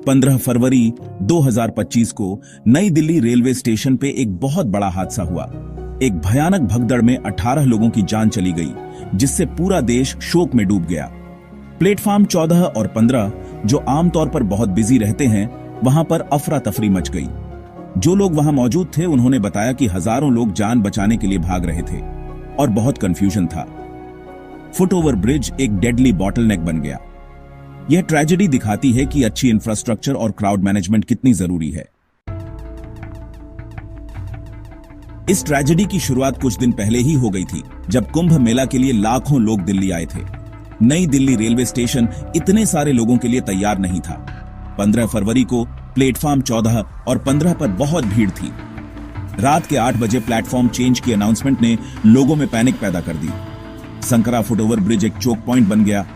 15 फरवरी 2025 को नई Delhi railway station पे एक बहुत बड़ा हादसा हुआ। एक भयानक भगदड़ में 18 लोगों की जान चली गई, जिससे पूरा देश शोक में डूब गया। प्लेटफॉर्म 14 और 15, जो आमतौर पर बहुत बिजी रहते हैं, वहां पर अफरा तफरी मच गई। जो लोग वहां मौजूद थे उन्होंने बताया कि हजारों लोग जान बचाने के लिए भाग रहे थे और बहुत कंफ्यूजन था। फुटओवर ब्रिज एक डेडली बॉटलनेक बन गया। यह ट्रेजेडी दिखाती है कि अच्छी इंफ्रास्ट्रक्चर और क्राउड मैनेजमेंट कितनी जरूरी है। इस ट्रेजेडी की शुरुआत कुछ दिन पहले ही हो गई थी, जब कुंभ मेला के लिए लाखों लोग दिल्ली आए थे। नई दिल्ली रेलवे स्टेशन इतने सारे लोगों के लिए तैयार नहीं था। 15 फरवरी को प्लेटफॉर्म 14 और 15 पर बहुत भीड़ थी। रात के 8 बजे प्लेटफॉर्म चेंज की अनाउंसमेंट ने लोगों में पैनिक पैदा कर दी। संकरा फुटओवर ब्रिज एक चोक पॉइंट बन गया।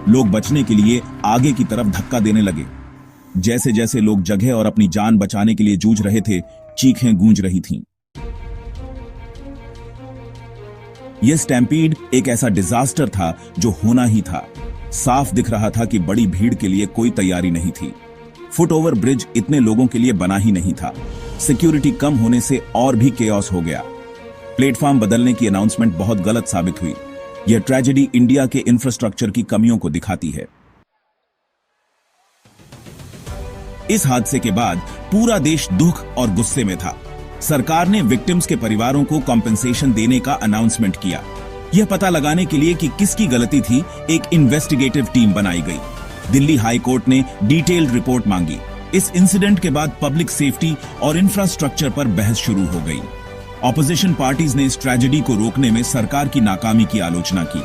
लोग बचने के लिए आगे की तरफ धक्का देने लगे। जैसे जैसे लोग जगह और अपनी जान बचाने के लिए जूझ रहे थे, चीखें गूंज रही थीं। यह स्टैम्पीड एक ऐसा डिजास्टर था जो होना ही था। साफ दिख रहा था कि बड़ी भीड़ के लिए कोई तैयारी नहीं थी। फुटओवर ब्रिज इतने लोगों के लिए बना ही नहीं था। सिक्योरिटी कम होने से और भी केओस हो गया। प्लेटफॉर्म बदलने की अनाउंसमेंट बहुत गलत साबित हुई। यह ट्रेजेडी इंडिया के इंफ्रास्ट्रक्चर की कमियों को दिखाती है। इस हादसे के बाद पूरा देश दुख और गुस्से में था। सरकार ने विक्टिम्स के परिवारों को कॉम्पेंसेशन देने का अनाउंसमेंट किया। यह पता लगाने के लिए कि किसकी गलती थी, एक इन्वेस्टिगेटिव टीम बनाई गई। दिल्ली हाई कोर्ट ने डिटेल्ड रिपोर्ट मांगी। इस इंसिडेंट के बाद पब्लिक सेफ्टी और इंफ्रास्ट्रक्चर पर बहस शुरू हो गई। ऑपोजिशन पार्टीज ने इस ट्रेजेडी को रोकने में सरकार की नाकामी की आलोचना की।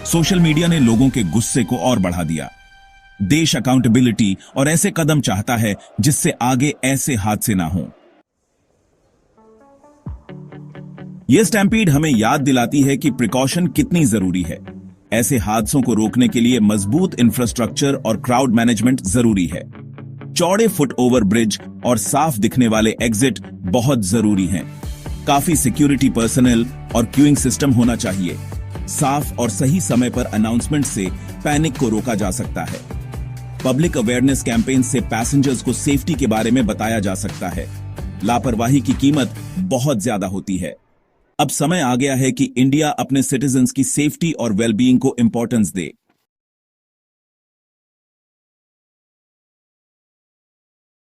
सोशल मीडिया ने लोगों के गुस्से को और बढ़ा दिया। देश अकाउंटेबिलिटी और ऐसे कदम चाहता है जिससे आगे ऐसे हादसे ना हों। यह स्टैम्पीड हमें याद दिलाती है कि प्रिकॉशन कितनी जरूरी है। ऐसे हादसों को रोकने के लिए मजबूत इंफ्रास्ट्रक्चर और क्राउड मैनेजमेंट जरूरी है। चौड़े फुटओवर ब्रिज और साफ दिखने वाले एग्जिट बहुत जरूरी हैं। काफी सिक्योरिटी पर्सनल और क्यूइंग सिस्टम होना चाहिए। साफ और सही समय पर अनाउंसमेंट से पैनिक को रोका जा सकता है। पब्लिक अवेयरनेस कैंपेन से पैसेंजर्स को सेफ्टी के बारे में बताया जा सकता है। लापरवाही की कीमत बहुत ज्यादा होती है। अब समय आ गया है कि इंडिया अपने सिटीजन्स की सेफ्टी और वेलबीइंग को इंपॉर्टेंस दे।